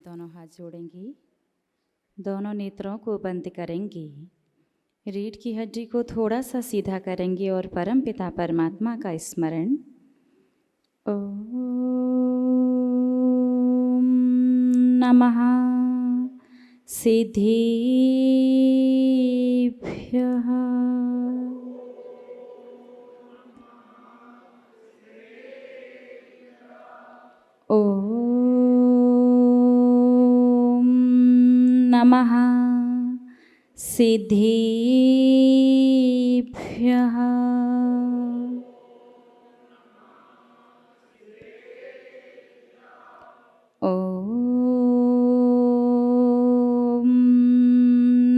दोनों हाथ जोड़ेंगी, दोनों नेत्रों को बंद करेंगी, रीढ़ की हड्डी को थोड़ा सा सीधा करेंगी और परम पिता परमात्मा का स्मरण ओम नमः सिद्धेभ्यः। ओम नमः सिद्धेभ्यः। ओम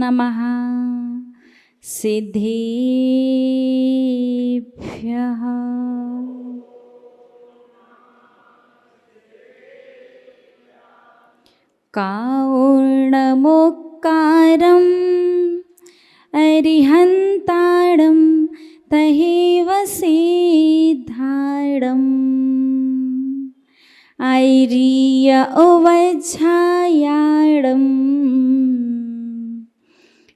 नमः सिद्धेभ्यः। कारणमुक्कारम् अरिहन्तारं तहेव सिद्धारम् ऐरीय उवज्झायारम्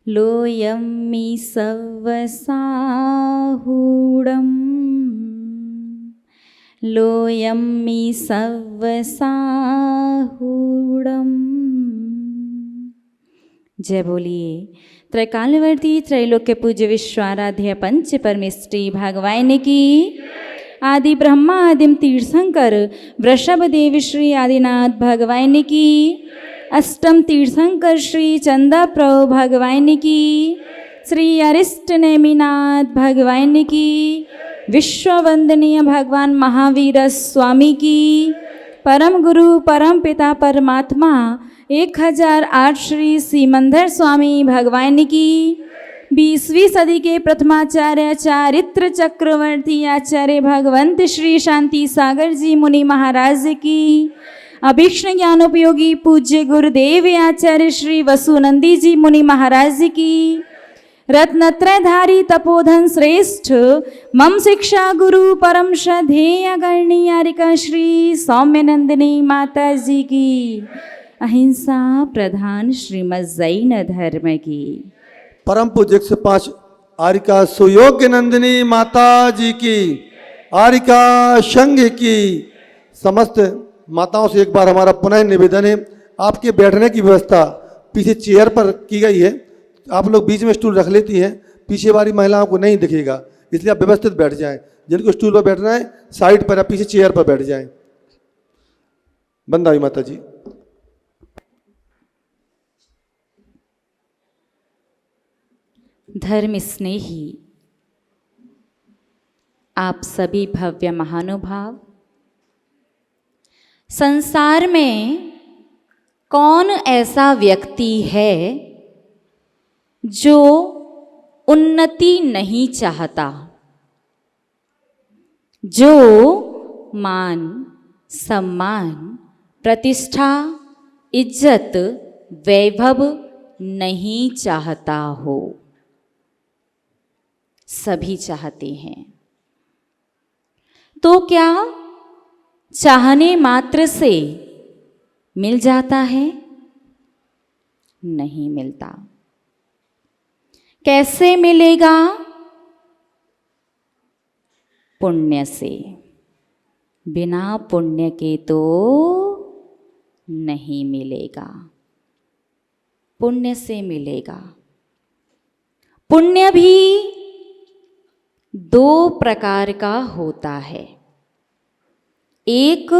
लोयम्मि सव्वसाहूढम् लोयम्मि सव्वसाहूढम्। जय बोलिए त्रैकालवर्ती त्रैलोक्य पूज्य विश्वाराध्य पंच परमेष्टि भगवान की। आदि ब्रह्मा आदिम तीर्थंकर वृषभ देव श्री आदिनाथ भगवान की। अष्टम तीर्थंकर श्री चंदा प्रभु भगवान की। श्री अरिष्ट नेमिनाथ भगवान की। विश्व वंदनीय भगवान महावीर स्वामी की। परम गुरु परम पिता परमात्मा 1008 श्री सीमंदर स्वामी भगवान की। 20वीं सदी के प्रथमाचार्य चारित्र चक्रवर्ती आचार्य भगवंत श्री शांति सागर जी मुनि महाराज की। अभीक्ष्ण ज्ञानोपयोगी पूज्य गुरुदेव आचार्य श्री वसुनंदी जी मुनि महाराज की। रत्नत्रयधारी तपोधन श्रेष्ठ मम शिक्षा गुरु परम श्रद्धेय गणनीयारिका श्री सौम्यनंदिनी माता जी की। अहिंसा प्रधान श्रीमद जैन धर्म की। परम पूज्य 105 आरिका सुयोग्य नंदिनी माता जी की। आरिका संघ की समस्त माताओं से एक बार हमारा पुनः निवेदन है, आपके बैठने की व्यवस्था पीछे चेयर पर की गई है। आप लोग बीच में स्टूल रख लेती हैं, पीछे वाली महिलाओं को नहीं दिखेगा, इसलिए आप व्यवस्थित बैठ जाएं। जिनको स्टूल पर बैठना है साइड पर या पीछे चेयर पर बैठ जाएं। बंदाई माता जी। धर्म स्नेही आप सभी भव्य महानुभाव, संसार में कौन ऐसा व्यक्ति है जो उन्नति नहीं चाहता, जो मान सम्मान प्रतिष्ठा इज्जत वैभव नहीं चाहता हो। सभी चाहते हैं। तो क्या चाहने मात्र से मिल जाता है? नहीं मिलता। कैसे मिलेगा? पुण्य से। बिना पुण्य के तो नहीं मिलेगा, पुण्य से मिलेगा। पुण्य भी 2 प्रकार का होता है। एक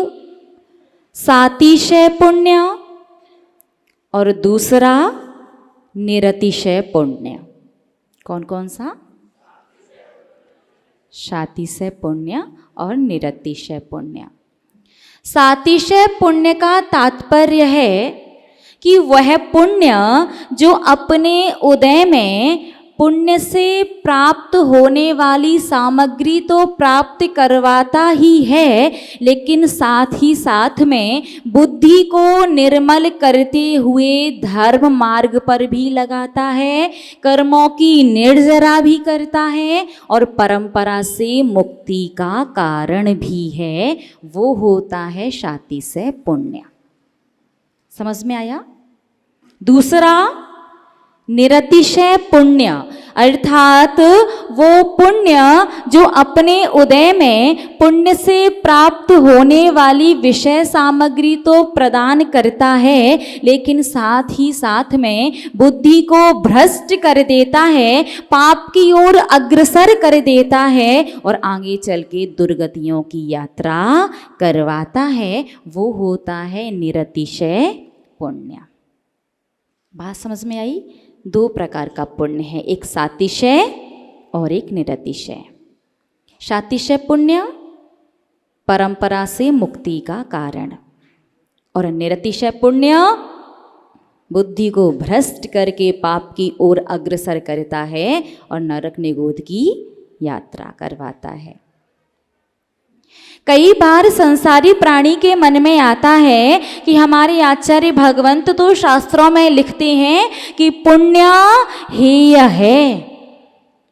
सातिशय पुण्य और दूसरा निरतिशय पुण्य। कौन कौन सा? सातिशय पुण्य और निरतिशय पुण्य। सातिशय पुण्य का तात्पर्य है कि वह पुण्य जो अपने उदय में पुण्य से प्राप्त होने वाली सामग्री तो प्राप्त करवाता ही है, लेकिन साथ ही साथ में बुद्धि को निर्मल करते हुए धर्म मार्ग पर भी लगाता है, कर्मों की निर्जरा भी करता है और परंपरा से मुक्ति का कारण भी है। वो होता है सातिशय पुण्य। समझ में आया? दूसरा, निरतिशय पुण्य, अर्थात वो पुण्य जो अपने उदय में पुण्य से प्राप्त होने वाली विषय सामग्री तो प्रदान करता है, लेकिन साथ ही साथ में बुद्धि को भ्रष्ट कर देता है, पाप की ओर अग्रसर कर देता है और आगे चल के दुर्गतियों की यात्रा करवाता है। वो होता है निरतिशय पुण्य। बात समझ में आई? दो प्रकार का पुण्य है, एक सातिशय और एक निरतिशय। सातिशय पुण्य परंपरा से मुक्ति का कारण, और निरतिशय पुण्य बुद्धि को भ्रष्ट करके पाप की ओर अग्रसर करता है और नरक निगोध की यात्रा करवाता है। कई बार संसारी प्राणी के मन में आता है कि हमारे आचार्य भगवंत तो शास्त्रों में लिखते हैं कि पुण्य हेय है।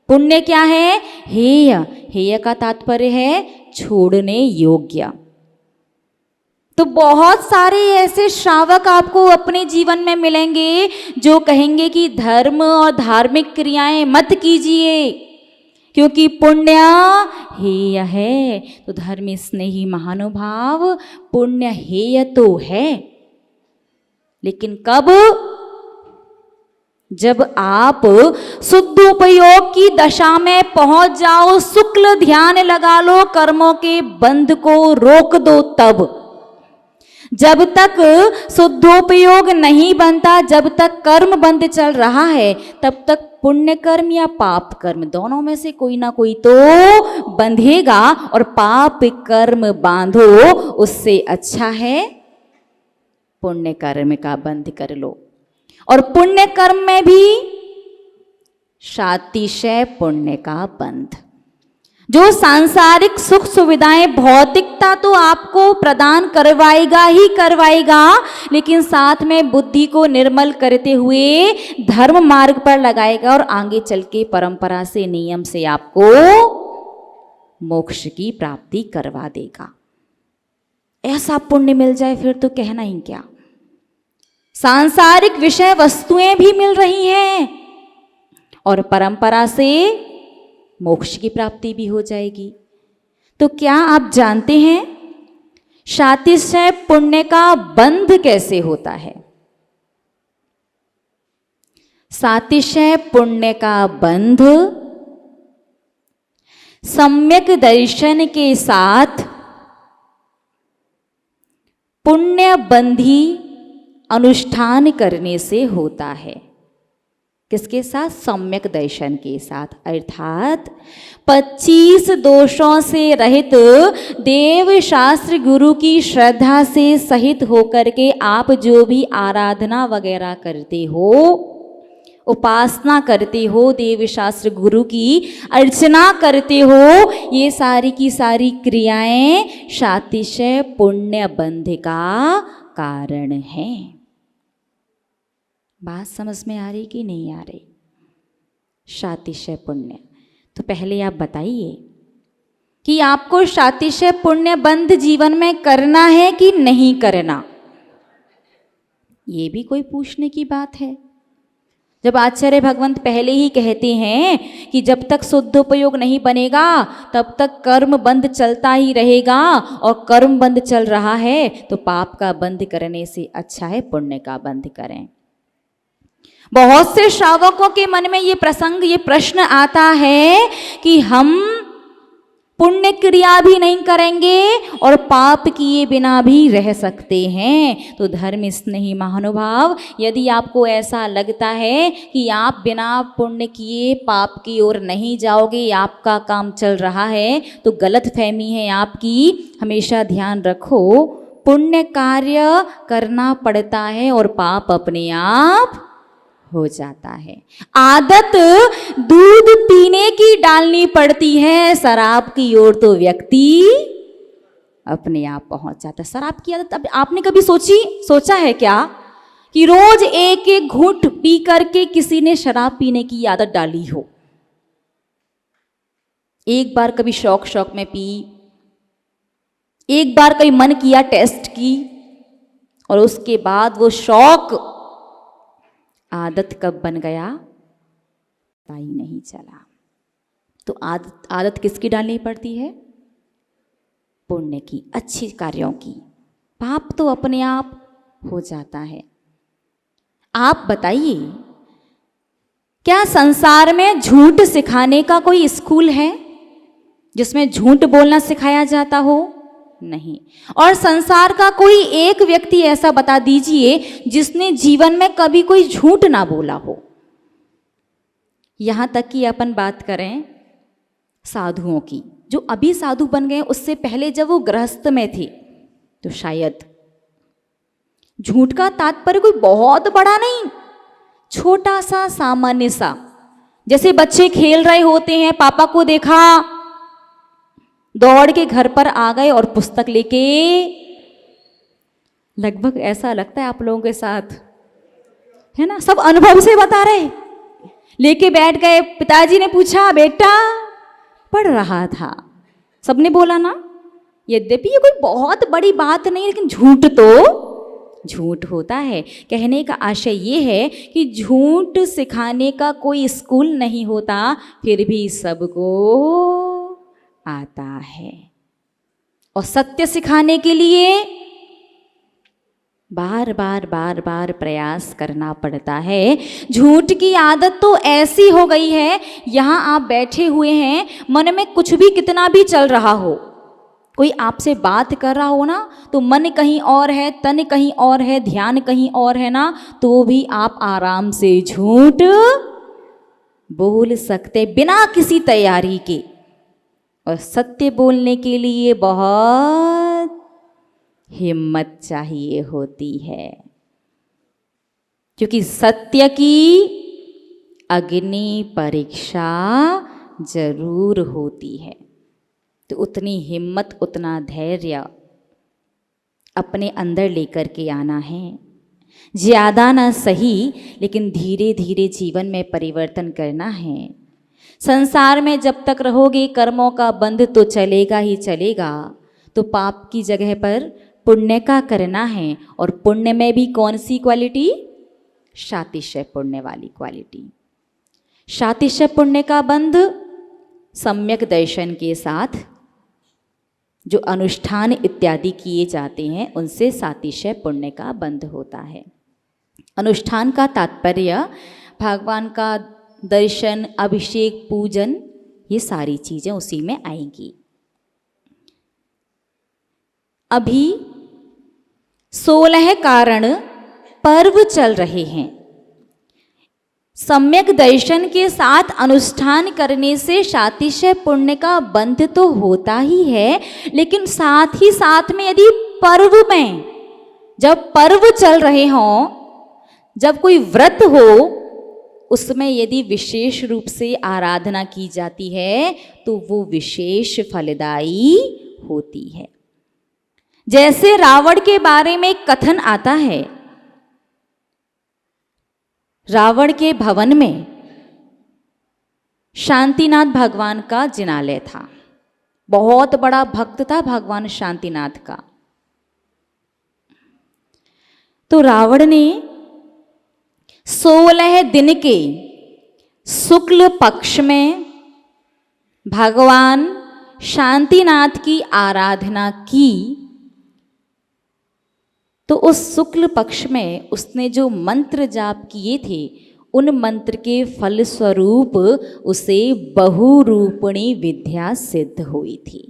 पुण्य क्या है? हेय। हेय का तात्पर्य है छोड़ने योग्य। तो बहुत सारे ऐसे श्रावक आपको अपने जीवन में मिलेंगे जो कहेंगे कि धर्म और धार्मिक क्रियाएं मत कीजिए क्योंकि पुण्य हेय है। तो धर्म स्नेही महानुभाव, पुण्य हेय तो है, लेकिन कब? जब आप शुद्धोपयोग की दशा में पहुंच जाओ, शुक्ल ध्यान लगा लो, कर्मों के बंध को रोक दो तब। जब तक शुद्धोपयोग नहीं बनता, जब तक कर्म बंद चल रहा है, तब तक पुण्य कर्म या पाप कर्म दोनों में से कोई ना कोई तो बंधेगा, और पाप कर्म बांधो उससे अच्छा है पुण्य कर्म का बंध कर लो। और पुण्य कर्म में भी सातिशय पुण्य का बंध। जो सांसारिक सुख सुविधाएं, भौतिकता तो आपको प्रदान करवाएगा ही करवाएगा, लेकिन साथ में बुद्धि को निर्मल करते हुए धर्म मार्ग पर लगाएगा और आगे चल के परंपरा से, नियम से आपको मोक्ष की प्राप्ति करवा देगा। ऐसा पुण्य मिल जाए फिर तो कहना ही क्या। सांसारिक विषय वस्तुएं भी मिल रही हैं और परंपरा से मोक्ष की प्राप्ति भी हो जाएगी। तो क्या आप जानते हैं सातिशय पुण्य का बंध कैसे होता है? सातिशय पुण्य का बंध सम्यक दर्शन के साथ पुण्य बंधी अनुष्ठान करने से होता है। किसके साथ? सम्यक दर्शन के साथ, अर्थात 25 दोषों से रहित देव शास्त्र गुरु की श्रद्धा से सहित होकर के आप जो भी आराधना वगैरह करते हो, उपासना करते हो, देव शास्त्र गुरु की अर्चना करते हो, ये सारी की सारी क्रियाएं सातिशय पुण्य बंध का कारण हैं। बात समझ में आ रही कि नहीं आ रही? सातिशय पुण्य। तो पहले आप बताइए कि आपको सातिशय पुण्य बंध जीवन में करना है कि नहीं करना? ये भी कोई पूछने की बात है। जब आचार्य भगवंत पहले ही कहते हैं कि जब तक शुद्धोपयोग नहीं बनेगा तब तक कर्म बंध चलता ही रहेगा, और कर्म बंध चल रहा है तो पाप का बंध करने से अच्छा है पुण्य का बंध करें। बहुत से श्रावकों के मन में ये प्रसंग, ये प्रश्न आता है कि हम पुण्य क्रिया भी नहीं करेंगे और पाप किए बिना भी रह सकते हैं। तो धर्म स्नेही महानुभाव, यदि आपको ऐसा लगता है कि आप बिना पुण्य किए पाप की ओर नहीं जाओगे, आपका काम चल रहा है, तो गलत फहमी है आपकी। हमेशा ध्यान रखो, पुण्य कार्य करना पड़ता है और पाप अपने आप हो जाता है। आदत दूध पीने की डालनी पड़ती है, शराब की ओर तो व्यक्ति अपने आप पहुंच जाता है। शराब की आदत अब आपने कभी सोचा है क्या कि रोज एक एक घूंट पी करके किसी ने शराब पीने की आदत डाली हो? एक बार कभी शौक में पी, एक बार कभी मन किया टेस्ट की, और उसके बाद वो शौक आदत कब बन गया पता ही नहीं चला। तो आदत किसकी डालनी पड़ती है? पुण्य की, अच्छे कार्यों की। पाप तो अपने आप हो जाता है। आप बताइए, क्या संसार में झूठ सिखाने का कोई स्कूल है जिसमें झूठ बोलना सिखाया जाता हो? नहीं। और संसार का कोई एक व्यक्ति ऐसा बता दीजिए जिसने जीवन में कभी कोई झूठ ना बोला हो। यहां तक कि अपन बात करें साधुओं की, जो अभी साधु बन गए, उससे पहले जब वो गृहस्थ में थे तो शायद झूठ का तात्पर्य कोई बहुत बड़ा नहीं, छोटा सा सामान्य सा। जैसे बच्चे खेल रहे होते हैं, पापा को देखा, दौड़ के घर पर आ गए और पुस्तक लेके, लगभग ऐसा लगता है आप लोगों के साथ, है ना? सब अनुभव से बता रहे। लेके बैठ गए, पिताजी ने पूछा, बेटा पढ़ रहा था। सबने बोला ना। यद्यपि ये कोई बहुत बड़ी बात नहीं, लेकिन झूठ तो झूठ होता है। कहने का आशय ये है कि झूठ सिखाने का कोई स्कूल नहीं होता, फिर भी सबको आता है। और सत्य सिखाने के लिए बार बार प्रयास करना पड़ता है। झूठ की आदत तो ऐसी हो गई है, यहाँ आप बैठे हुए हैं, मन में कुछ भी कितना भी चल रहा हो, कोई आपसे बात कर रहा हो ना, तो मन कहीं और है, तन कहीं और है, ध्यान कहीं और है ना, तो भी आप आराम से झूठ बोल सकते बिना किसी तैयारी के। और सत्य बोलने के लिए बहुत हिम्मत चाहिए होती है, क्योंकि सत्य की अग्नि परीक्षा जरूर होती है। तो उतनी हिम्मत, उतना धैर्य अपने अंदर लेकर के आना है। ज़्यादा ना सही, लेकिन धीरे धीरे जीवन में परिवर्तन करना है। संसार में जब तक रहोगे, कर्मों का बंध तो चलेगा ही चलेगा। तो पाप की जगह पर पुण्य का करना है। और पुण्य में भी कौन सी क्वालिटी? शातिशय पुण्य वाली क्वालिटी। शातिशय पुण्य का बंध सम्यक दर्शन के साथ, जो अनुष्ठान इत्यादि किए जाते हैं, उनसे सातिशय पुण्य का बंध होता है। अनुष्ठान का तात्पर्य भगवान का दर्शन, अभिषेक, पूजन, ये सारी चीज़ें उसी में आएंगी। अभी 16 कारण पर्व चल रहे हैं। सम्यक दर्शन के साथ अनुष्ठान करने से शातिशय पुण्य का बंध तो होता ही है, लेकिन साथ ही साथ में यदि पर्व में, जब पर्व चल रहे हों, जब कोई व्रत हो, उसमें यदि विशेष रूप से आराधना की जाती है तो वो विशेष फलदायी होती है। जैसे रावण के बारे में कथन आता है, रावण के भवन में शांतिनाथ भगवान का जिनालय था। बहुत बड़ा भक्त था भगवान शांतिनाथ का। तो रावण ने 16 दिन के शुक्ल पक्ष में भगवान शांतिनाथ की आराधना की। तो उस शुक्ल पक्ष में उसने जो मंत्र जाप किए थे, उन मंत्र के फल स्वरूप उसे बहुरूपिणी विद्या सिद्ध हुई थी।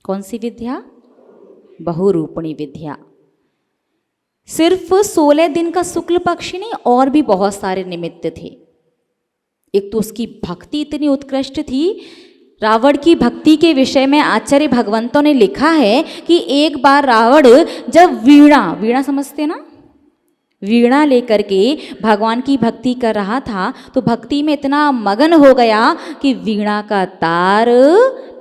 कौन सी विद्या? बहुरूपिणी विद्या। सिर्फ 16 दिन का शुक्ल पक्ष नहीं, और भी बहुत सारे निमित्त थे। एक तो उसकी भक्ति इतनी उत्कृष्ट थी। रावण की भक्ति के विषय में आचार्य भगवंतों ने लिखा है कि एक बार रावण जब वीणा समझते ना, वीणा लेकर के भगवान की भक्ति कर रहा था, तो भक्ति में इतना मगन हो गया कि वीणा का तार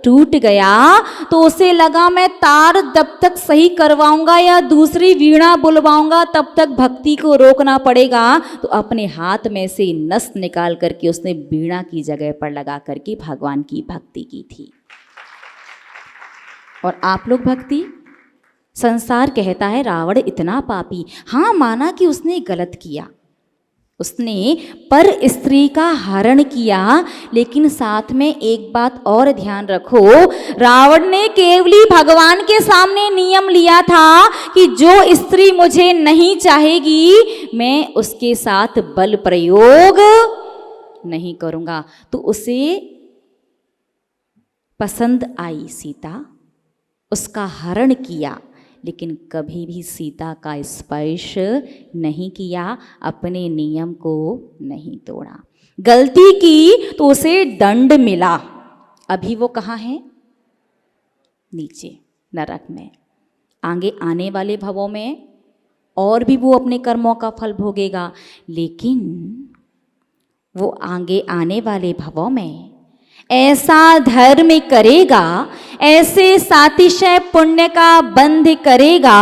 टूट गया। तो उसे लगा मैं तार जब तक सही करवाऊंगा या दूसरी वीणा बुलवाऊंगा तब तक भक्ति को रोकना पड़ेगा। तो अपने हाथ में से नस निकाल करके उसने वीणा की जगह पर लगा करके भगवान की भक्ति की थी। और आप लोग भक्ति संसार कहता है रावण इतना पापी। हाँ, माना कि उसने गलत किया, उसने पर स्त्री का हरण किया, लेकिन साथ में एक बात और ध्यान रखो, रावण ने केवली भगवान के सामने नियम लिया था कि जो स्त्री मुझे नहीं चाहेगी मैं उसके साथ बल प्रयोग नहीं करूंगा। तो उसे पसंद आई सीता, उसका हरण किया, लेकिन कभी भी सीता का स्पर्श नहीं किया, अपने नियम को नहीं तोड़ा। गलती की तो उसे दंड मिला। अभी वो कहाँ है? नीचे नरक में। आगे आने वाले भवों में और भी वो अपने कर्मों का फल भोगेगा, लेकिन वो आगे आने वाले भवों में ऐसा धर्म करेगा, ऐसे सातिशय पुण्य का बंध करेगा।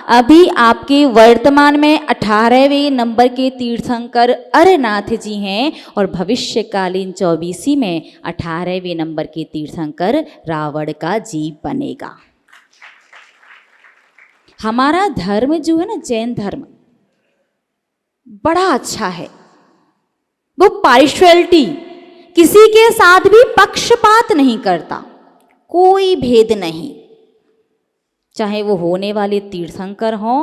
अभी आपके वर्तमान में 18वें नंबर के तीर्थंकर अरनाथ जी हैं और भविष्यकालीन 24वीं में 18वें नंबर के तीर्थंकर रावण का जीव बनेगा। हमारा धर्म जो है ना, जैन धर्म, बड़ा अच्छा है। वो पार्शियलिटी, किसी के साथ भी पक्षपात नहीं करता, कोई भेद नहीं, चाहे वो होने वाले तीर्थंकर हों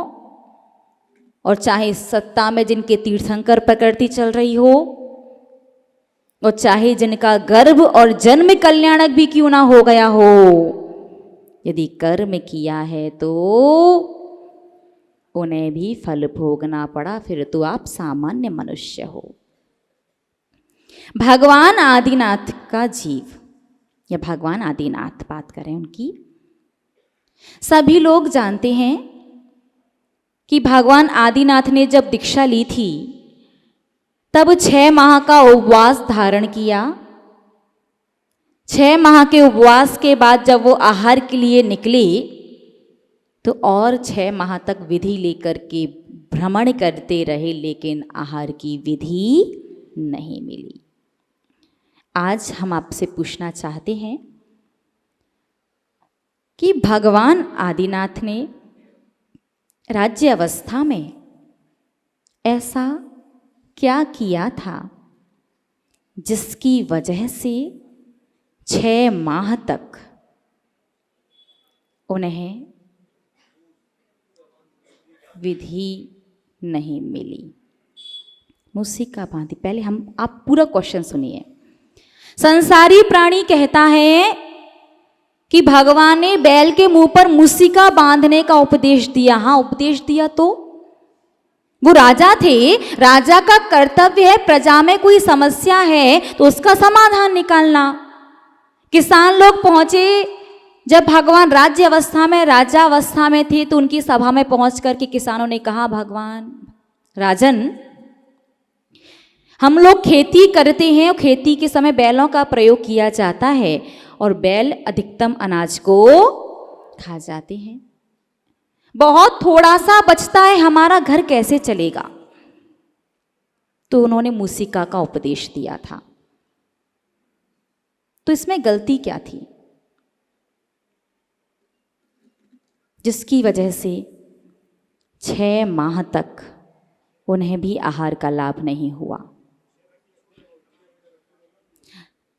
और चाहे सत्ता में जिनके तीर्थंकर प्रकृति चल रही हो, और चाहे जिनका गर्भ और जन्म कल्याणक भी क्यों ना हो गया हो। यदि कर्म किया है तो उन्हें भी फल भोगना पड़ा, फिर तो आप सामान्य मनुष्य हो। भगवान आदिनाथ का जीव, या भगवान आदिनाथ बात करें उनकी, सभी लोग जानते हैं कि भगवान आदिनाथ ने जब दीक्षा ली थी तब 6 माह का उपवास धारण किया। 6 माह के उपवास के बाद जब वो आहार के लिए निकले तो और 6 माह तक विधि लेकर के भ्रमण करते रहे, लेकिन आहार की विधि नहीं मिली। आज हम आपसे पूछना चाहते हैं कि भगवान आदिनाथ ने राज्य अवस्था में ऐसा क्या किया था जिसकी वजह से 6 माह तक उन्हें विधि नहीं मिली। मूसिका बांधी, पहले आप पूरा क्वेश्चन सुनिए। संसारी प्राणी कहता है कि भगवान ने बैल के मुंह पर मूसिका बांधने का उपदेश दिया। हाँ, उपदेश दिया तो वो राजा थे, राजा का कर्तव्य है प्रजा में कोई समस्या है तो उसका समाधान निकालना। किसान लोग पहुंचे, जब भगवान राज्य अवस्था में, राजा अवस्था में थे, तो उनकी सभा में पहुंच करके किसानों ने कहा, भगवान राजन, हम लोग खेती करते हैं और खेती के समय बैलों का प्रयोग किया जाता है और बैल अधिकतम अनाज को खा जाते हैं, बहुत थोड़ा सा बचता है, हमारा घर कैसे चलेगा। तो उन्होंने मूसिका का उपदेश दिया था। तो इसमें गलती क्या थी जिसकी वजह से 6 माह तक उन्हें भी आहार का लाभ नहीं हुआ।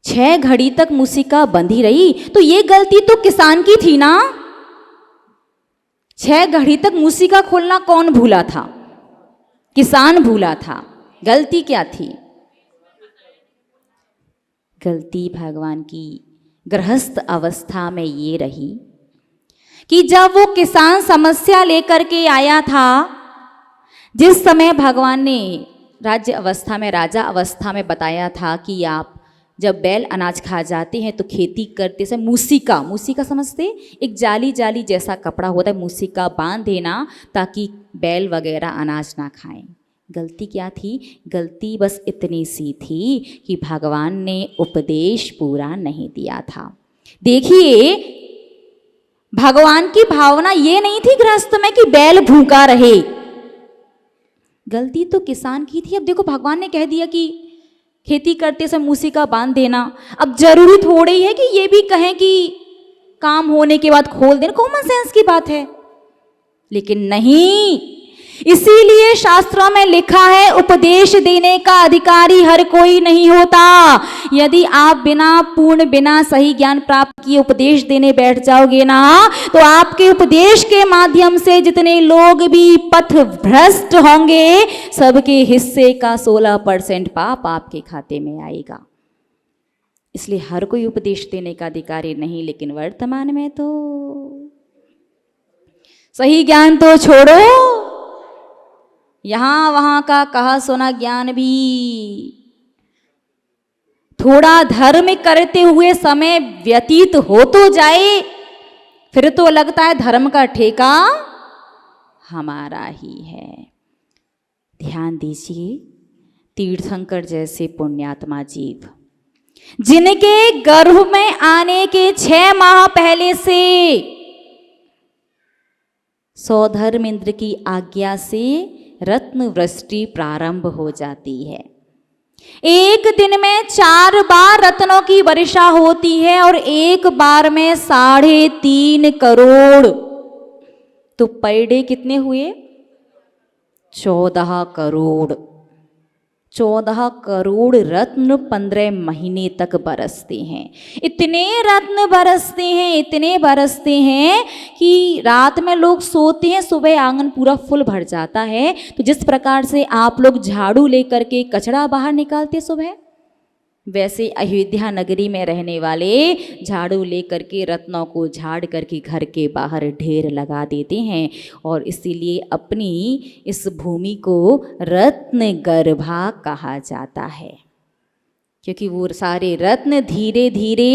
6 घड़ी तक मूसिका बंधी रही तो ये गलती तो किसान की थी ना। 6 घड़ी तक मूसिका खोलना कौन भूला था? किसान भूला था। गलती क्या थी? गलती भगवान की गृहस्थ अवस्था में ये रही कि जब वो किसान समस्या लेकर के आया था, जिस समय भगवान ने राज्य अवस्था में, राजा अवस्था में बताया था कि आप जब बैल अनाज खा जाते हैं तो खेती करते समय मूसिका, मूसिका समझते, एक जाली जाली जैसा कपड़ा होता है, मूसिका बांध देना ताकि बैल वगैरह अनाज ना खाएं। गलती क्या थी? गलती बस इतनी सी थी कि भगवान ने उपदेश पूरा नहीं दिया था। देखिए, भगवान की भावना ये नहीं थी गृहस्थ में कि बैल भूखा रहे। गलती तो किसान की थी। अब देखो, भगवान ने कह दिया कि खेती करते समय मूसिका बांध देना। अब जरूरी थोड़ी है कि ये भी कहें कि काम होने के बाद खोल देना। कॉमन सेंस की बात है। लेकिन नहीं, इसीलिए शास्त्रों में लिखा है उपदेश देने का अधिकारी हर कोई नहीं होता। यदि आप बिना सही ज्ञान प्राप्त किए उपदेश देने बैठ जाओगे ना, तो आपके उपदेश के माध्यम से जितने लोग भी पथ भ्रष्ट होंगे, सबके हिस्से का 16% पाप आपके खाते में आएगा। इसलिए हर कोई उपदेश देने का अधिकारी नहीं, लेकिन वर्तमान में तो सही ज्ञान तो छोड़ो, यहां वहां का कहा सुना ज्ञान भी, थोड़ा धर्म करते हुए समय व्यतीत हो तो जाए, फिर तो लगता है धर्म का ठेका हमारा ही है। ध्यान दीजिए, तीर्थंकर जैसे पुण्यात्मा जीव जिनके गर्भ में आने के 6 माह पहले से सौधर्म इंद्र की आज्ञा से रत्न वृष्टि प्रारंभ हो जाती है। एक दिन में 4 बार रत्नों की वर्षा होती है और एक बार में 3.5 करोड़। तो पर डे कितने हुए? 14 करोड़। 14 करोड़ रत्न 15 महीने तक बरसते हैं। इतने रत्न बरसते हैं, इतने बरसते हैं कि रात में लोग सोते हैं, सुबह आंगन पूरा फुल भर जाता है। तो जिस प्रकार से आप लोग झाड़ू लेकर के कचरा बाहर निकालते सुबह, वैसे अयोध्या नगरी में रहने वाले झाड़ू लेकर के रत्नों को झाड़ करके घर के बाहर ढेर लगा देते हैं। और इसीलिए अपनी इस भूमि को रत्न गर्भा कहा जाता है, क्योंकि वो सारे रत्न धीरे धीरे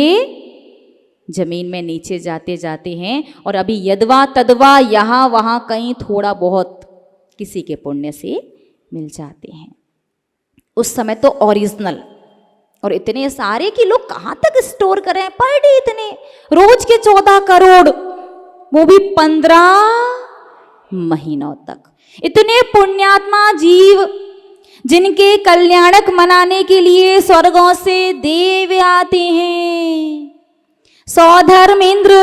जमीन में नीचे जाते जाते हैं और अभी यदवा तदवा यहाँ वहाँ कहीं थोड़ा बहुत किसी के पुण्य से मिल जाते हैं। उस समय तो ओरिजिनल, और इतने सारे कि लोग कहाँ तक स्टोर करें पर डे, इतने रोज के 14 करोड़, वो भी 15 महीनों तक। इतने पुण्यात्मा जीव जिनके कल्याणक मनाने के लिए स्वर्गों से देव आते हैं। सौधर्म इंद्र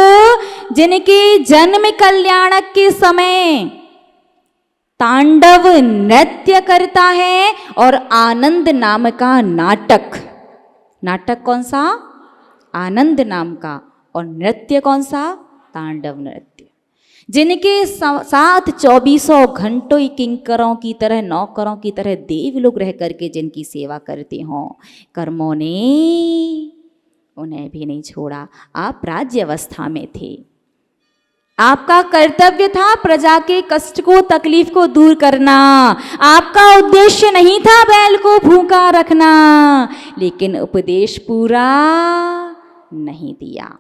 जिनके जन्म कल्याणक के समय तांडव नृत्य करता है और आनंद नाम का नाटक कौन सा? आनंद नाम का। और नृत्य कौन सा? तांडव नृत्य। जिनके साथ 24 घंटों किंकरों की तरह, नौकरों की तरह देव लोग रह करके जिनकी सेवा करते हों, कर्मों ने उन्हें भी नहीं छोड़ा। आप राज्य अवस्था में थे, आपका कर्तव्य था प्रजा के कष्ट को, तकलीफ को दूर करना। आपका उद्देश्य नहीं था बैल को भूखा रखना, लेकिन उपदेश पूरा नहीं दिया।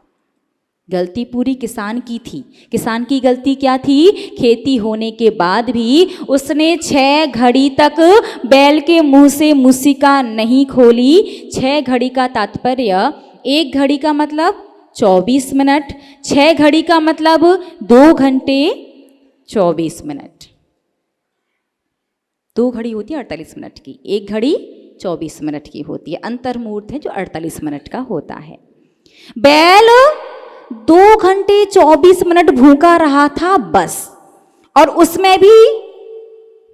गलती पूरी किसान की थी। किसान की गलती क्या थी? खेती होने के बाद भी उसने 6 घड़ी तक बैल के मुंह से मूसिका नहीं खोली। 6 घड़ी का तात्पर्य, 1 घड़ी का मतलब 24 मिनट, 6 घड़ी का मतलब 2 घंटे 24 मिनट। 2 घड़ी होती है 48 मिनट की, 1 घड़ी 24 मिनट की होती है। अंतर मुहूर्त है जो 48 मिनट का होता है। बैल 2 घंटे 24 मिनट भूखा रहा था बस, और उसमें भी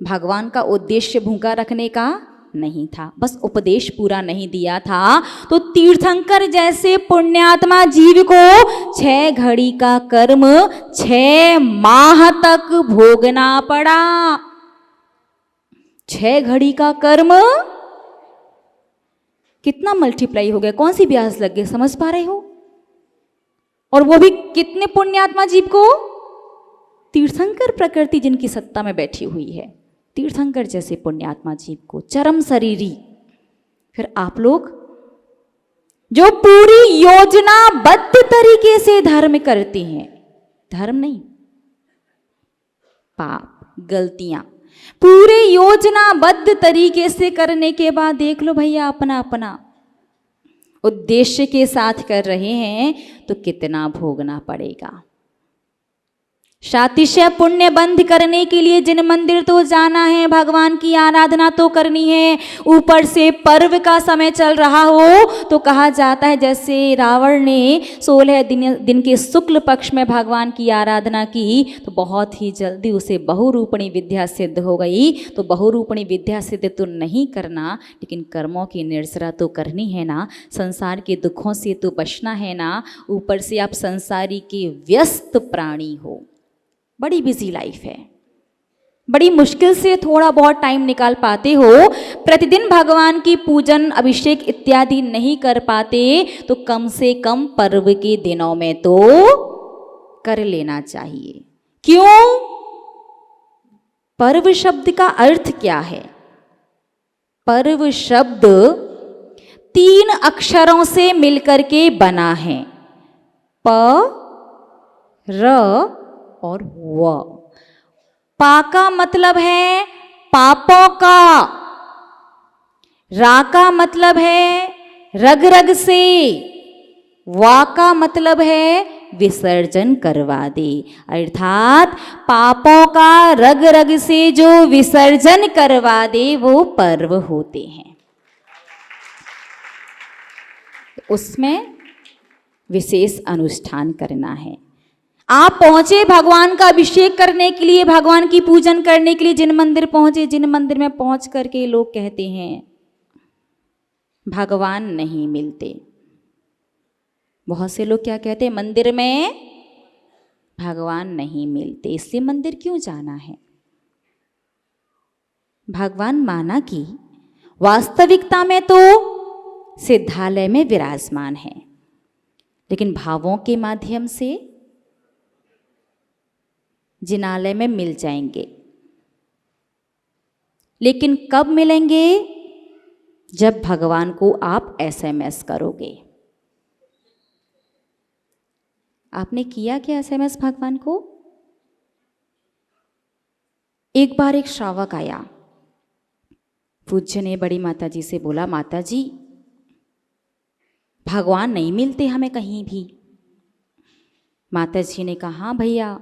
भगवान का उद्देश्य भूखा रखने का नहीं था, बस उपदेश पूरा नहीं दिया था। तो तीर्थंकर जैसे पुण्यात्मा जीव को 6 घड़ी का कर्म 6 माह तक भोगना पड़ा। 6 घड़ी का कर्म कितना मल्टीप्लाई हो गया, कौन सी ब्याज लग गई, समझ पा रहे हो? और वो भी कितने पुण्यात्मा जीव को? तीर्थंकर प्रकृति जिनकी सत्ता में बैठी हुई है, तीर्थंकर जैसे पुण्यात्मा जीव को, चरम शरीरी। फिर आप लोग जो पूरी योजनाबद्ध तरीके से धर्म करते हैं, धर्म नहीं पाप, गलतियां पूरे योजनाबद्ध तरीके से करने के बाद देख लो भैया अपना अपना उद्देश्य के साथ कर रहे हैं तो कितना भोगना पड़ेगा। शातिशय पुण्य बंध करने के लिए जिन मंदिर तो जाना है, भगवान की आराधना तो करनी है, ऊपर से पर्व का समय चल रहा हो तो कहा जाता है जैसे रावण ने 16 दिन के शुक्ल पक्ष में भगवान की आराधना की तो बहुत ही जल्दी उसे बहुरूपणी विद्या सिद्ध हो गई। तो बहुरूपणी विद्या सिद्ध तो नहीं करना, लेकिन कर्मों की निर्जरा तो करनी है ना, संसार के दुखों से तो बचना है ना। ऊपर से आप संसारी के व्यस्त प्राणी हो, बड़ी बिजी लाइफ है, बड़ी मुश्किल से थोड़ा बहुत टाइम निकाल पाते हो, प्रतिदिन भगवान की पूजन अभिषेक इत्यादि नहीं कर पाते, तो कम से कम पर्व के दिनों में तो कर लेना चाहिए। क्यों? पर्व शब्द का अर्थ क्या है? पर्व शब्द 3 अक्षरों से मिलकर के बना है, प र और व। पा का मतलब है पापों का, रा का मतलब है रग रग से, वा का मतलब है विसर्जन करवा दे, अर्थात पापों का रग रग से जो विसर्जन करवा दे वो पर्व होते हैं। उसमें विशेष अनुष्ठान करना है। आप पहुंचे भगवान का अभिषेक करने के लिए, भगवान की पूजन करने के लिए जिन मंदिर पहुंचे, जिन मंदिर में पहुंच करके लोग कहते हैं भगवान नहीं मिलते। बहुत से लोग क्या कहते हैं, मंदिर में भगवान नहीं मिलते, इसलिए मंदिर क्यों जाना है? भगवान माना कि वास्तविकता में तो सिद्धालय में विराजमान है, लेकिन भावों के माध्यम से जिनालय में मिल जाएंगे। लेकिन कब मिलेंगे? जब भगवान को आप SMS करोगे। आपने किया क्या SMS भगवान को? एक बार एक श्रावक आया, पूज्य ने बड़ी माता जी से बोला, माता जी भगवान नहीं मिलते हमें कहीं भी। माता जी ने कहा, हाँ भैया,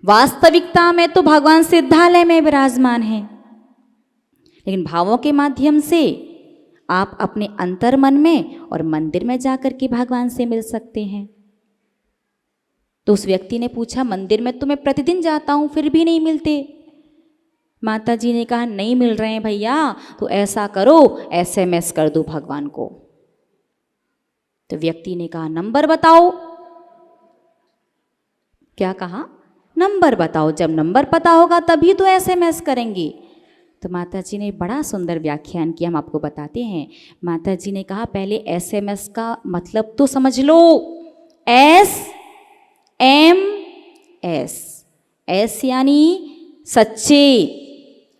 वास्तविकता में तो भगवान सिद्धालय में विराजमान है, लेकिन भावों के माध्यम से आप अपने अंतर मन में और मंदिर में जाकर के भगवान से मिल सकते हैं। तो उस व्यक्ति ने पूछा, मंदिर में तो मैं प्रतिदिन जाता हूं फिर भी नहीं मिलते। माता जी ने कहा, नहीं मिल रहे हैं भैया, तो ऐसा करो SMS कर दो भगवान को। तो व्यक्ति ने कहा, नंबर बताओ। क्या कहा? नंबर बताओ। जब नंबर पता होगा तभी तो SMS करेंगे। तो माता जी ने बड़ा सुंदर व्याख्यान किया, हम आपको बताते हैं। माता जी ने कहा, पहले SMS का मतलब तो समझ लो। SMS, S यानी सच्चे,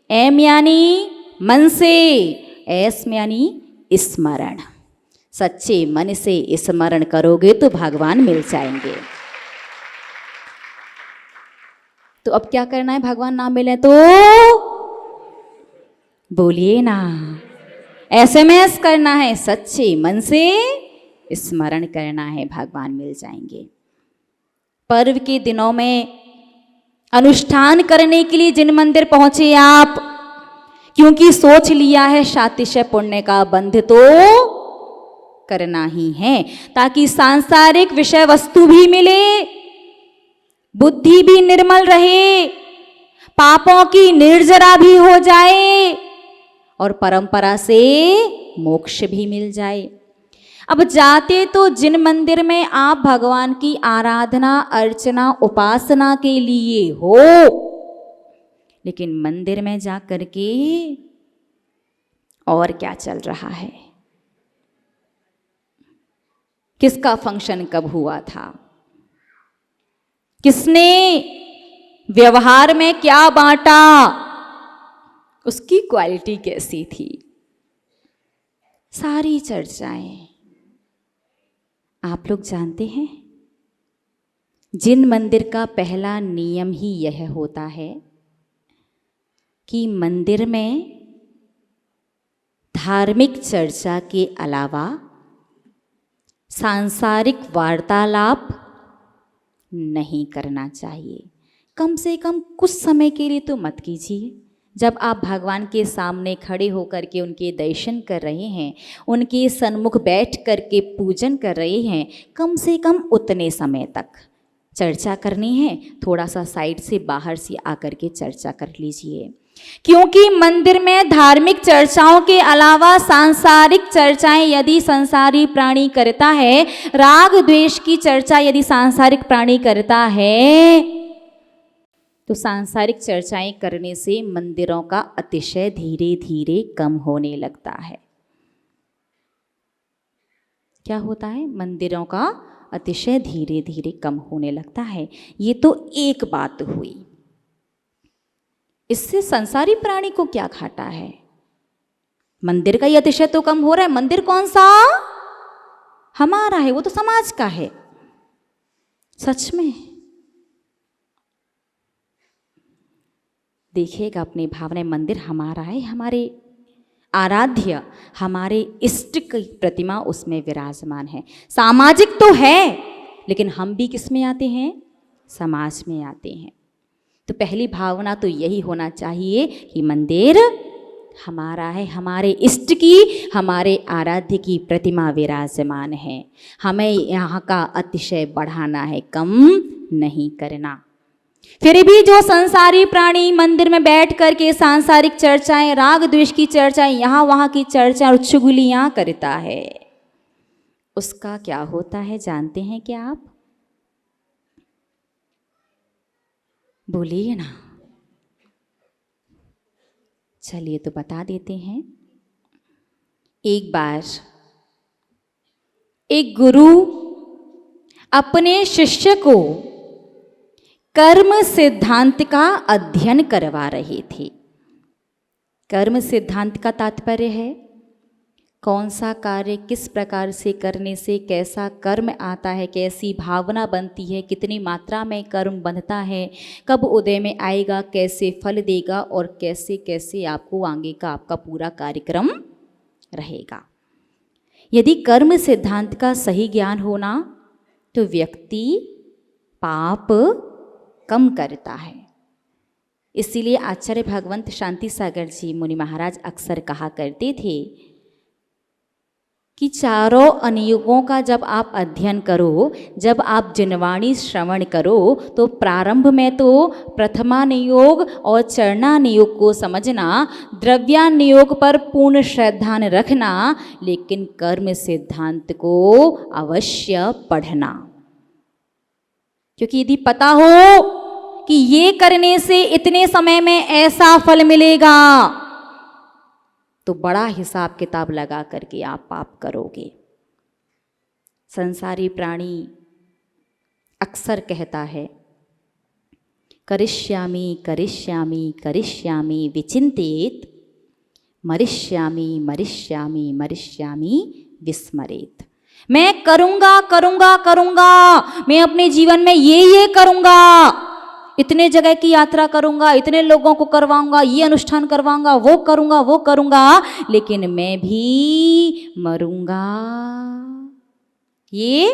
M यानी मन से, S में यानी स्मरण। सच्चे मन से स्मरण करोगे तो भगवान मिल जाएंगे। तो अब क्या करना है? भगवान ना मिले तो बोलिए ना, SMS करना है, सच्चे मन से स्मरण करना है, भगवान मिल जाएंगे। पर्व के दिनों में अनुष्ठान करने के लिए जिन मंदिर पहुंचे आप, क्योंकि सोच लिया है शातिशय पुण्य का बंध तो करना ही है, ताकि सांसारिक विषय वस्तु भी मिले, बुद्धि भी निर्मल रहे, पापों की निर्जरा भी हो जाए और परंपरा से मोक्ष भी मिल जाए। अब जाते तो जिन मंदिर में आप भगवान की आराधना अर्चना उपासना के लिए हो, लेकिन मंदिर में जा करके और क्या चल रहा है, किसका फंक्शन कब हुआ था, किसने व्यवहार में क्या बांटा, उसकी क्वालिटी कैसी थी, सारी चर्चाएं आप लोग जानते हैं। जिन मंदिर का पहला नियम ही यह होता है कि मंदिर में धार्मिक चर्चा के अलावा सांसारिक वार्तालाप नहीं करना चाहिए। कम से कम कुछ समय के लिए तो मत कीजिए। जब आप भगवान के सामने खड़े होकर के उनके दर्शन कर रहे हैं, उनके सन्मुख बैठ कर के पूजन कर रहे हैं, कम से कम उतने समय तक चर्चा करनी है। थोड़ा सा साइड से बाहर से आकर के चर्चा कर लीजिए, क्योंकि मंदिर में धार्मिक चर्चाओं के अलावा सांसारिक चर्चाएं यदि संसारी प्राणी करता है, राग द्वेष की चर्चा यदि सांसारिक प्राणी करता है, तो सांसारिक चर्चाएं करने से मंदिरों का अतिशय धीरे धीरे कम होने लगता है। क्या होता है? मंदिरों का अतिशय धीरे धीरे कम होने लगता है। ये तो एक बात हुई। इससे संसारी प्राणी को क्या घाटा है? मंदिर का ही अतिशय तो कम हो रहा है। मंदिर कौन सा? हमारा है, वो तो समाज का है। सच में देखिएगा अपनी भावना, मंदिर हमारा है, हमारे आराध्य, हमारे इष्ट की प्रतिमा उसमें विराजमान है। सामाजिक तो है, लेकिन हम भी किस में आते हैं? समाज में आते हैं। तो पहली भावना तो यही होना चाहिए कि मंदिर हमारा है, हमारे इष्ट की, हमारे आराध्य की प्रतिमा विराजमान है। हमें यहाँ का अतिशय बढ़ाना है, कम नहीं करना। फिर भी जो संसारी प्राणी मंदिर में बैठ कर के सांसारिक चर्चाएं, राग द्वेष की चर्चाएं, यहाँ वहाँ की चर्चा और चुगलियाँ करता है, उसका क्या होता है जानते हैं क्या आप? बोलिए ना। चलिए तो बता देते हैं। एक बार एक गुरु अपने शिष्य को कर्म सिद्धांत का अध्ययन करवा रहे थे। कर्म सिद्धांत का तात्पर्य है कौन सा कार्य किस प्रकार से करने से कैसा कर्म आता है, कैसी भावना बनती है, कितनी मात्रा में कर्म बनता है, कब उदय में आएगा, कैसे फल देगा और कैसे कैसे आपको आगे का आपका पूरा कार्यक्रम रहेगा। यदि कर्म सिद्धांत का सही ज्ञान होना तो व्यक्ति पाप कम करता है। इसीलिए आचार्य भगवंत शांति सागर जी मुनि महाराज अक्सर कहा करते थे कि चारों अनुयोगों का जब आप अध्ययन करो, जब आप जिनवाणी श्रवण करो, तो प्रारंभ में तो प्रथमानुयोग और चरणानुयोग को समझना, द्रव्यानुयोग पर पूर्ण श्रद्धा रखना, लेकिन कर्म सिद्धांत को अवश्य पढ़ना। क्योंकि यदि पता हो कि ये करने से इतने समय में ऐसा फल मिलेगा, तो बड़ा हिसाब किताब लगा करके आप पाप करोगे। संसारी प्राणी अक्सर कहता है करिष्यामि करिष्यामि करिष्यामि विचिंतेत, मरिष्यामि मरिष्यामि मरिष्यामि विस्मरेत। मैं करूंगा करूंगा करूंगा, मैं अपने जीवन में ये करूंगा, इतने जगह की यात्रा करूंगा, इतने लोगों को करवाऊंगा, ये अनुष्ठान करवाऊंगा, वो करूंगा, लेकिन मैं भी मरूंगा। ये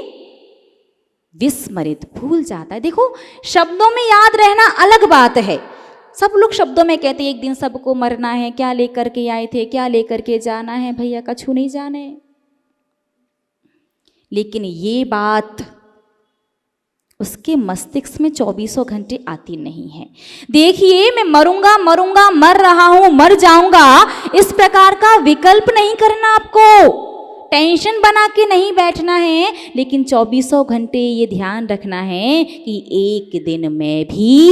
विस्मरित, भूल जाता है। देखो, शब्दों में याद रहना अलग बात है। सब लोग शब्दों में कहते हैं एक दिन सबको मरना है, क्या लेकर के आए थे, क्या लेकर के जाना है, भैया कछु नहीं जाने। लेकिन ये बात उसके मस्तिष्क में 24 घंटे आती नहीं है। देखिए, मैं मरूंगा मरूंगा, मर रहा हूं, मर जाऊंगा, इस प्रकार का विकल्प नहीं करना आपको। टेंशन बना के नहीं बैठना है, लेकिन 24 घंटे ये ध्यान रखना है कि एक दिन मैं भी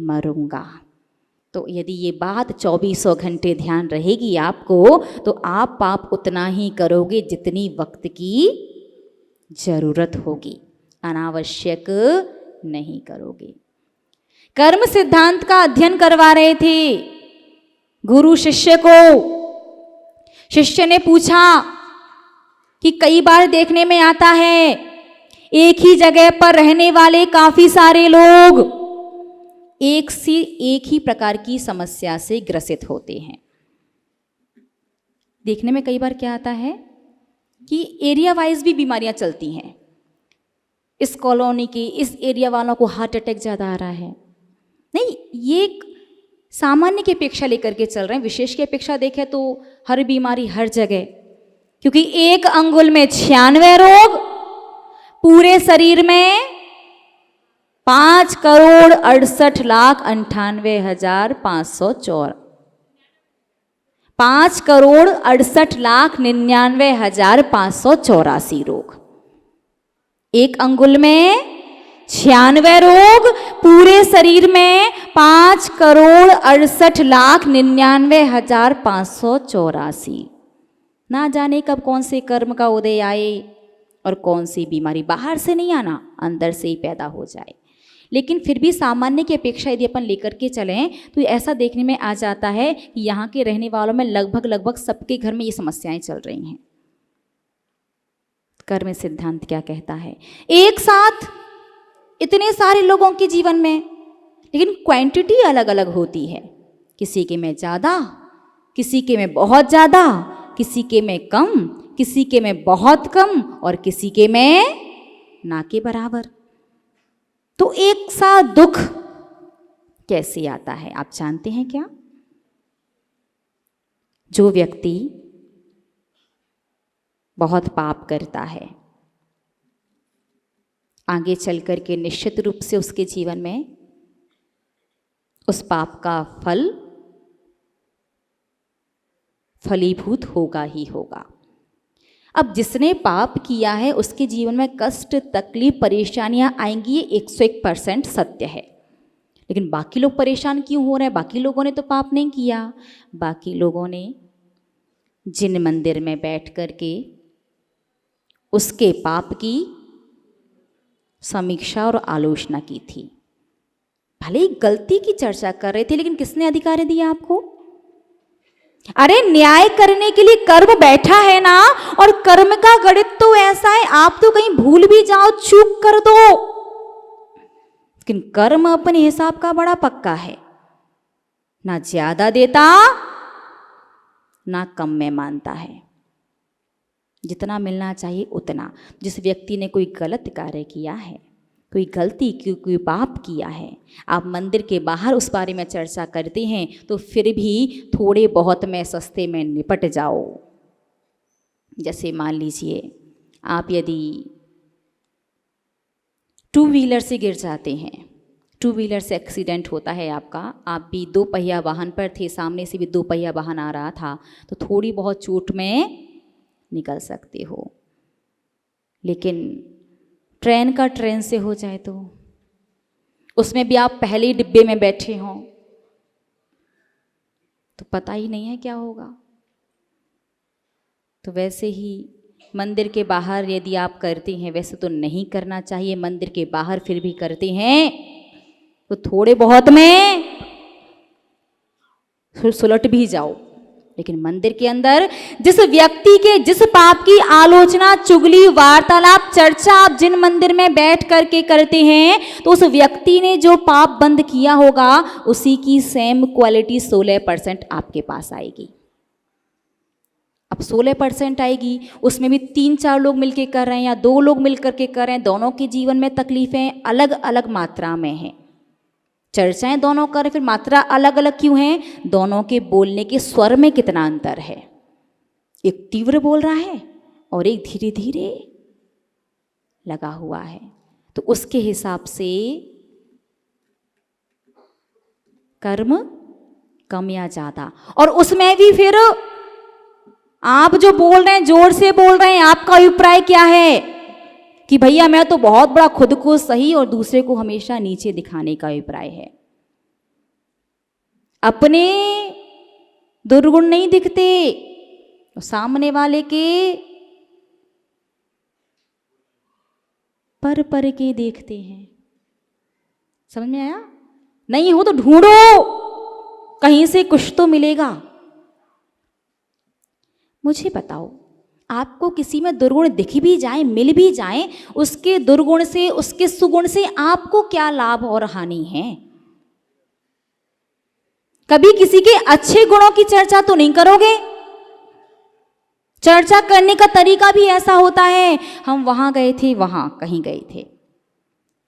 मरूंगा। तो यदि ये बात 24 घंटे ध्यान रहेगी आपको, तो आप पाप उतना ही करोगे जितनी वक्त की जरूरत होगी, अनावश्यक नहीं करोगे। कर्म सिद्धांत का अध्ययन करवा रहे थे गुरु शिष्य को। शिष्य ने पूछा कि कई बार देखने में आता है एक ही जगह पर रहने वाले काफी सारे लोग एक ही प्रकार की समस्या से ग्रसित होते हैं। देखने में कई बार क्या आता है कि एरिया वाइज भी बीमारियां चलती हैं। इस कॉलोनी की, इस एरिया वालों को हार्ट अटैक ज़्यादा आ रहा है। नहीं, ये एक सामान्य की अपेक्षा लेकर के चल रहे हैं। विशेष की अपेक्षा देखें तो हर बीमारी हर जगह, क्योंकि एक अंगुल में 96 रोग, पूरे शरीर में 5,68,98,504, 5,68,99,584 रोग। एक अंगुल में 96 रोग, पूरे शरीर में 5,68,99,584। ना जाने कब कौन से कर्म का उदय आए और कौन सी बीमारी, बाहर से नहीं आना, अंदर से ही पैदा हो जाए। लेकिन फिर भी सामान्य की अपेक्षा यदि अपन लेकर के चलें तो ऐसा देखने में आ जाता है कि यहाँ के रहने वालों में लगभग सबके घर में ये समस्याएं चल रही हैं। कर्म सिद्धांत क्या कहता है? एक साथ इतने सारे लोगों के जीवन में, लेकिन क्वांटिटी अलग अलग होती है। किसी के में ज़्यादा, किसी के में बहुत ज़्यादा, किसी के में कम, किसी के में बहुत कम और किसी के में ना के बराबर। तो एक सा दुख कैसे आता है आप जानते हैं क्या? जो व्यक्ति बहुत पाप करता है, आगे चल कर के निश्चित रूप से उसके जीवन में उस पाप का फल फलीभूत होगा ही होगा। अब जिसने पाप किया है उसके जीवन में कष्ट, तकलीफ, परेशानियां आएंगी, ये 101% सत्य है। लेकिन बाकी लोग परेशान क्यों हो रहे हैं? बाकी लोगों ने तो पाप नहीं किया। बाकी लोगों ने जिन मंदिर में बैठ कर के उसके पाप की समीक्षा और आलोचना की थी, भले ही गलती की चर्चा कर रहे थे, लेकिन किसने अधिकार दिया आपको? अरे न्याय करने के लिए कर्म बैठा है ना, और कर्म का गणित तो ऐसा है, आप तो कहीं भूल भी जाओ, चूक कर दो, लेकिन कर्म अपने हिसाब का बड़ा पक्का है, ना ज्यादा देता ना कम में मानता है। जितना मिलना चाहिए उतना। जिस व्यक्ति ने कोई गलत कार्य किया है, कोई गलती की, कोई पाप किया है, आप मंदिर के बाहर उस बारे में चर्चा करते हैं तो फिर भी थोड़े बहुत में सस्ते में निपट जाओ। जैसे मान लीजिए आप यदि 2 व्हीलर से गिर जाते हैं, 2 व्हीलर से एक्सीडेंट होता है आपका, आप भी 2 पहिया वाहन पर थे, सामने से भी 2 पहिया वाहन आ रहा था, तो थोड़ी बहुत चोट में निकल सकते हो। लेकिन ट्रेन का ट्रेन से हो जाए तो उसमें भी आप पहले ही डिब्बे में बैठे हों तो पता ही नहीं है क्या होगा। तो वैसे ही मंदिर के बाहर यदि आप करते हैं, वैसे तो नहीं करना चाहिए, मंदिर के बाहर फिर भी करते हैं तो थोड़े बहुत में सुलट भी जाओ। लेकिन मंदिर के अंदर जिस व्यक्ति के जिस पाप की आलोचना, चुगली, वार्तालाप, चर्चा आप जिन मंदिर में बैठ करके करते हैं, तो उस व्यक्ति ने जो पाप बंद किया होगा उसी की सेम क्वालिटी 16% आपके पास आएगी। अब 16% आएगी, उसमें भी 3-4 लोग मिलके कर रहे हैं या 2 लोग मिलकर के कर रहे हैं, दोनों के जीवन में तकलीफें अलग अलग मात्रा में हैं। चर्चाएं दोनों कर रहे, फिर मात्रा अलग अलग क्यों है? दोनों के बोलने के स्वर में कितना अंतर है। एक तीव्र बोल रहा है और एक धीरे धीरे लगा हुआ है, तो उसके हिसाब से कर्म कम या ज्यादा। और उसमें भी फिर आप जो बोल रहे हैं, जोर से बोल रहे हैं, आपका अभिप्राय क्या है कि भैया मैं तो बहुत बड़ा खुद को सही और दूसरे को हमेशा नीचे दिखाने का अभिप्राय है। अपने दुर्गुण नहीं दिखते, सामने वाले के पर के देखते हैं। समझ में आया? नहीं हो तो ढूंढो, कहीं से कुछ तो मिलेगा। मुझे बताओ, आपको किसी में दुर्गुण दिख भी जाए, मिल भी जाए, उसके दुर्गुण से, उसके सुगुण से आपको क्या लाभ और हानि है? कभी किसी के अच्छे गुणों की चर्चा तो नहीं करोगे। चर्चा करने का तरीका भी ऐसा होता है, हम वहां गए थे, वहां कहीं गए थे,